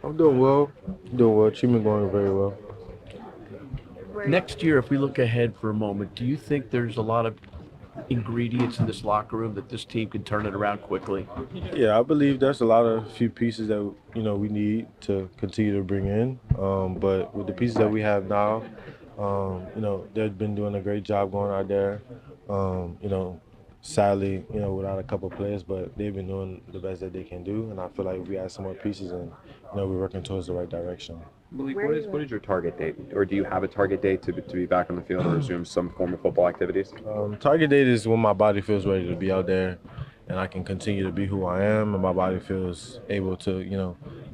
I'm doing well. Doing well. Treatment going very well. Next year, if we look ahead for a moment, do you think there's a lot of ingredients in this locker room that this team can turn it around quickly? Yeah, I believe there's a lot of few pieces that we need to continue to bring in. But with the pieces that we have now, they've been doing a great job going out there. Um, you know, Sadly, without a couple of players, but they've been doing the best that they can do, and I feel like we add some more pieces, and we're working towards the right direction. Malik, what is your target date, or do you have a target date to be back on the field or resume some form of football activities? Target date is when my body feels ready to be out there, and I can continue to be who I am, and my body feels able to,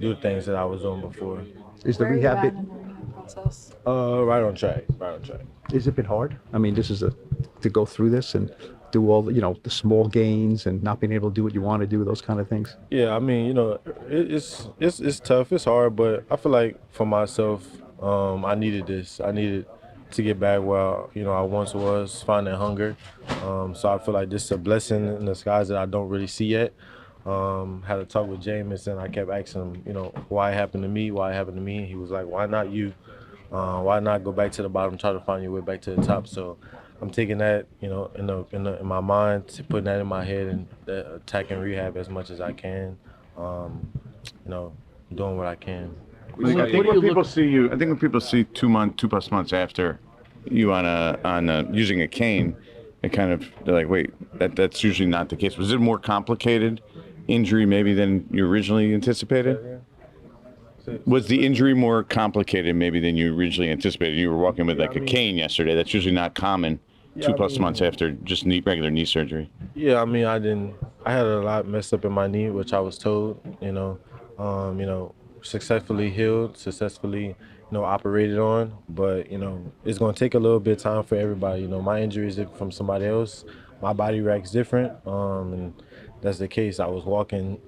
do the things that I was doing before. Is the Where are you rehab at bit, in the rehab process? Right on track. Right on track. has it been hard? I mean, to go through this and do all the small gains and not being able to do what you want to do, those kind of things. Yeah, I mean, it's tough, it's hard, but I feel like for myself, I needed this. I needed to get back where I once was, find that hunger. So I feel like this is a blessing in disguise that I don't really see yet. Had a talk with Jameis, and I kept asking him, why it happened to me, why it happened to me. He was like, why not you? Why not go back to the bottom, try to find your way back to the top? So I'm taking that, in my mind, putting that in my head, and attacking rehab as much as I can. Doing what I can. I think when people see you, I think when people see 2+ months after you on using a cane, they're like, wait, that's usually not the case. Was it a more complicated injury maybe than you originally anticipated? Was the injury more complicated maybe than you originally anticipated? You were walking with like a cane yesterday. That's usually not common. 2+ months after just regular knee surgery. Yeah, I mean, I had a lot messed up in my knee, which I was told, successfully healed, successfully, operated on. But, it's going to take a little bit of time for everybody. My injury is different from somebody else. My body reacts different. And that's the case. I was walking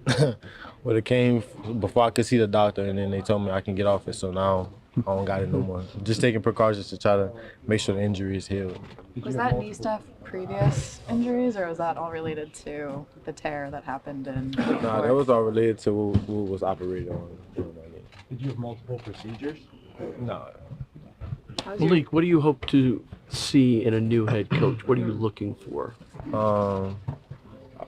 with a cane before I could see the doctor, and then they told me I can get off it. So now I don't got it no more. Just taking precautions to try to make sure the injury is healed. Was that knee stuff previous injuries, or was that all related to the tear that happened in? Nah, that was all related to what was operated on. Did you have multiple procedures? No. Malik, what do you hope to see in a new head coach? What are you looking for? I'd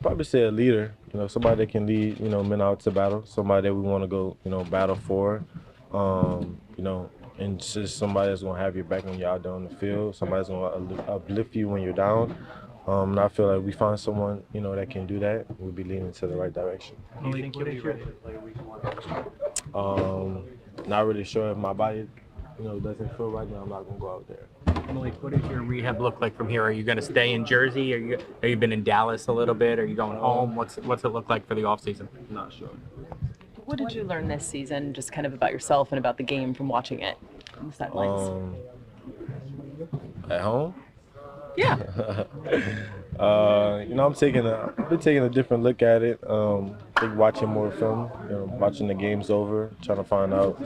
probably say a leader. Somebody that can lead, men out to battle. Somebody that we want to go, battle for. And just somebody that's gonna have your back when you're out there on the field. Somebody's gonna uplift you when you're down. And I feel like we find someone, that can do that. We'll be leaning to the right direction. Do you think you'll be ready to play week 1? Not really sure if my body, doesn't feel right now. I'm not gonna go out there. Malik, what does your rehab look like from here? Are you going to stay in Jersey? Have you been in Dallas a little bit? Are you going home? What's it look like for the offseason? Not sure. What did you learn this season, just kind of about yourself and about the game from watching it on the sidelines? At home? Yeah. I've been taking a different look at it. I think watching more film, watching the games over, trying to find out,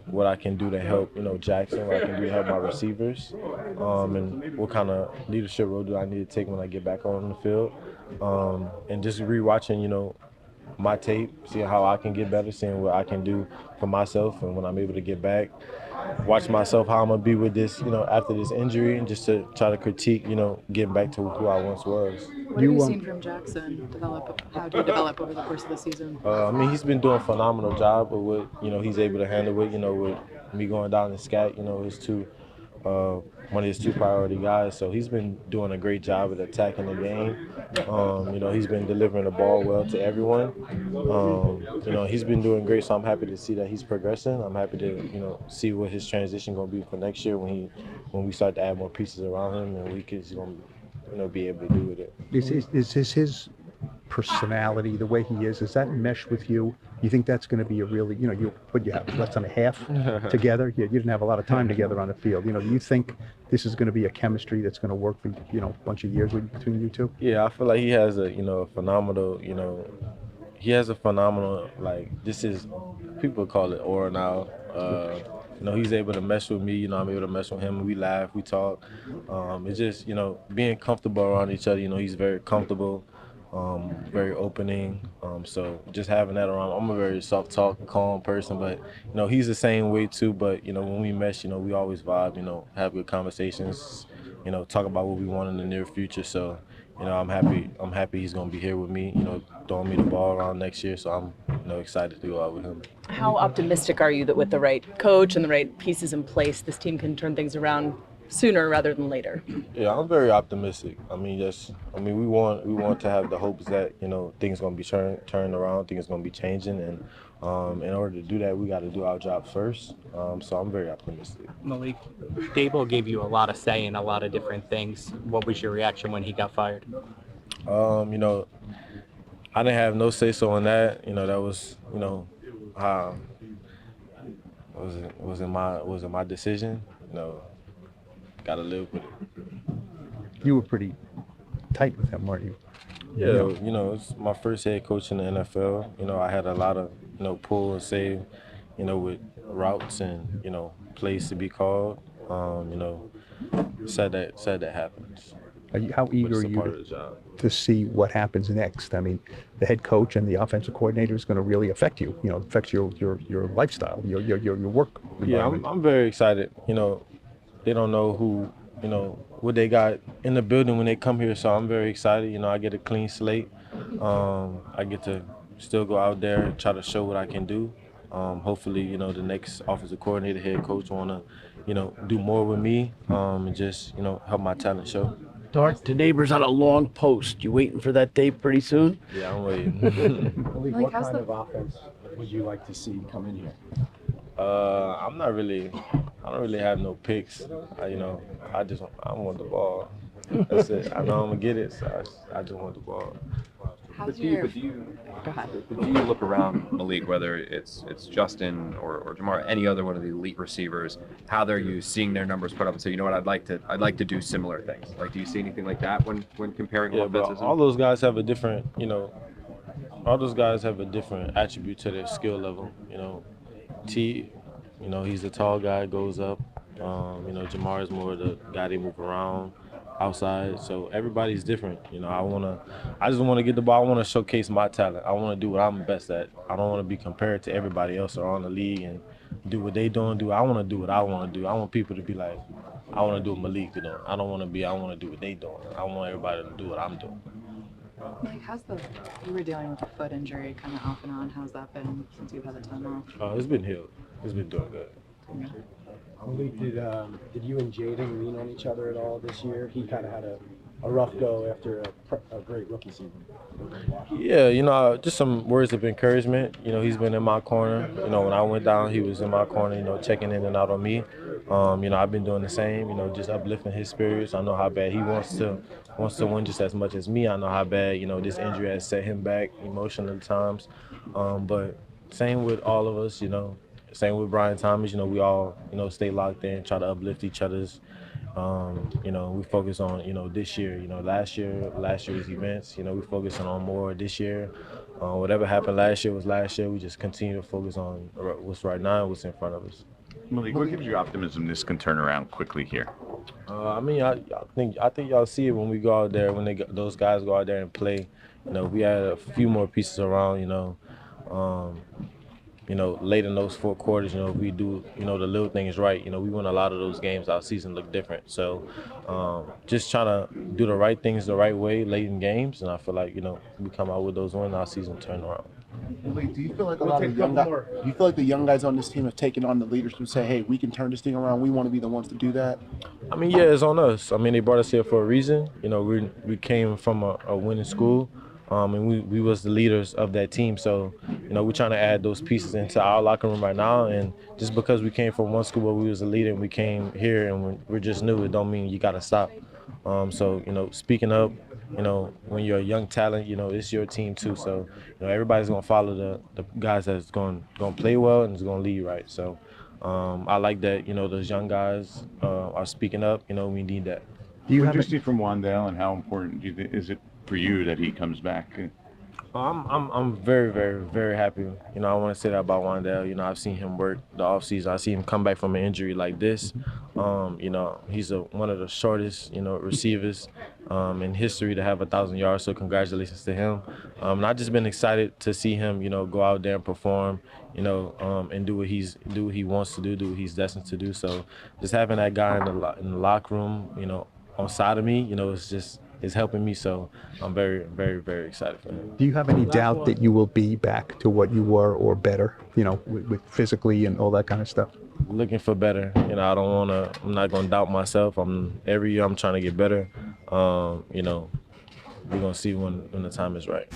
what I can do to help, Jackson, what I can do to help my receivers, and what kind of leadership role do I need to take when I get back on the field, and just rewatching, my tape, seeing how I can get better, seeing what I can do for myself, and when I'm able to get back, watch myself how I'm gonna be with this, after this injury, and just to try to critique, getting back to who I once was. What have you seen from Jackson develop? How did he develop over the course of the season? He's been doing a phenomenal job with what, he's able to handle with, with me going down and scat, one of his two priority guys. So he's been doing a great job at attacking the game. He's been delivering the ball well to everyone. He's been doing great, so I'm happy to see that he's progressing. I'm happy to, see what his transition going to be for next year when we start to add more pieces around him and he's going to, be able to do with it. Is his personality, the way he is, does that mesh with you? You think that's going to be a really, you have less than a half together? You didn't have a lot of time together on the field. Do you think this is going to be a chemistry that's going to work for, a bunch of years between you two? Yeah, I feel like he has a phenomenal, this is, people call it aura now. He's able to mesh with me, I'm able to mesh with him. We laugh, we talk. It's just, being comfortable around each other. He's very comfortable. very opening. So just having that around, I'm a very soft-talk, calm person, but he's the same way too. But when we mesh, we always vibe. Have good conversations. Talk about what we want in the near future. So I'm happy. I'm happy he's gonna be here with me. Throwing me the ball around next year. So I'm excited to go out with him. How optimistic are you that with the right coach and the right pieces in place, this team can turn things around sooner rather than later? Yeah, I'm very optimistic. We want to have the hopes that things gonna be turned around, things gonna be changing, and in order to do that, we got to do our job first. So I'm very optimistic. Malik, Dable gave you a lot of say in a lot of different things. What was your reaction when he got fired? I didn't have no say so on that. That was how wasn't my decision. Gotta live with it. You were pretty tight with him, weren't you? Yeah, it's my first head coach in the NFL. I had a lot of pull and say, with routes and plays to be called. Said that happens. How eager are It's a part of you the job. to see what happens next? I mean, the head coach and the offensive coordinator is going to really affect you. Affects your lifestyle, your work Yeah, environment. I'm very excited. They don't know who, what they got in the building when they come here. So I'm very excited. I get a clean slate. I get to still go out there and try to show what I can do. Hopefully, the next offensive coordinator, head coach want to, do more with me and just, help my talent show. Dart to Neighbors on a long post. You waiting for that day pretty soon? Yeah, I'm waiting. Malik, Like, what how's kind the- of offense would you like to see come in here? I don't really have no picks. I want the ball. That's it. I know I'm gonna get it, so I just want the ball. How's Do you Go ahead. look around, Malik, whether it's Justin or Jamar, any other one of the elite receivers, how they're used, seeing their numbers put up, and say, you know what, I'd like to do similar things. Like, do you see anything like that when comparing Yeah, but offenses? all those guys have a different, all those guys have a different attribute to their skill level. T, he's a tall guy, goes up. Jamar is more the guy they move around outside. So everybody's different. I just want to get the ball. I want to showcase my talent. I want to do what I'm best at. I don't want to be compared to everybody else around the league and do what they doing. I want to do what I want to do. I want people to be like, I want to do what Malik doing. I want to do what they doing. I want everybody to do what I'm doing. Like, you were dealing with a foot injury kind of off and on. How's that been since you've had the time off? It's been healed. It's been doing good. Malik, did you and Jaden lean on each other at all this year? He kind of had a rough go after a great rookie season. Yeah, just some words of encouragement. He's been in my corner. When I went down, he was in my corner, checking in and out on me. I've been doing the same, just uplifting his spirits. I know how bad he wants to win just as much as me. I know how bad, this injury has set him back emotionally at times. But same with all of us, same with Brian Thomas, we all, stay locked in, try to uplift each other's. We focus on, this year, last year's events, we focusing on more this year. Whatever happened last year was last year. We just continue to focus on what's right now and what's in front of us. Malik, what gives you optimism this can turn around quickly here? I think y'all see it when we go out there, when those guys go out there and play. We had a few more pieces around, late in those four quarters, if we do, the little things right, we win a lot of those games, our season look different. So just trying to do the right things the right way late in games, and I feel like, we come out with those wins, our season turn around. Malik, do you feel like the young guys on this team have taken on the leadership and say, hey, we can turn this thing around, we want to be the ones to do that? Yeah, it's on us. They brought us here for a reason. We came from a winning school. And we was the leaders of that team. So, we're trying to add those pieces into our locker room right now. And just because we came from one school where we was a leader and we came here and we're just new, it don't mean you got to stop. So, speaking up, when you're a young talent, it's your team too. So, everybody's going to follow the guys that's going to play well and is going to lead right. So, I like that, those young guys are speaking up. We need that. What did you see from Wandale, and how important is it for you that he comes back? I'm very, very, very happy. You know, I want to say that about Wandale. You know, I've seen him work the offseason. I see him come back from an injury like this. You know, he's one of the shortest, you know, receivers in history to have 1,000 yards. So congratulations to him. And I've just been excited to see him, you know, go out there and perform, you know, and do what he wants to do what he's destined to do. So just having that guy in the locker room, you know, on side of me, you know, it's helping me. So I'm very, very, very excited for him. Do you have any doubt that you will be back to what you were or better, you know, with physically and all that kind of stuff? Looking for better. You know, I'm not going to doubt myself. Every year I'm trying to get better. You know, we're going to see when the time is right.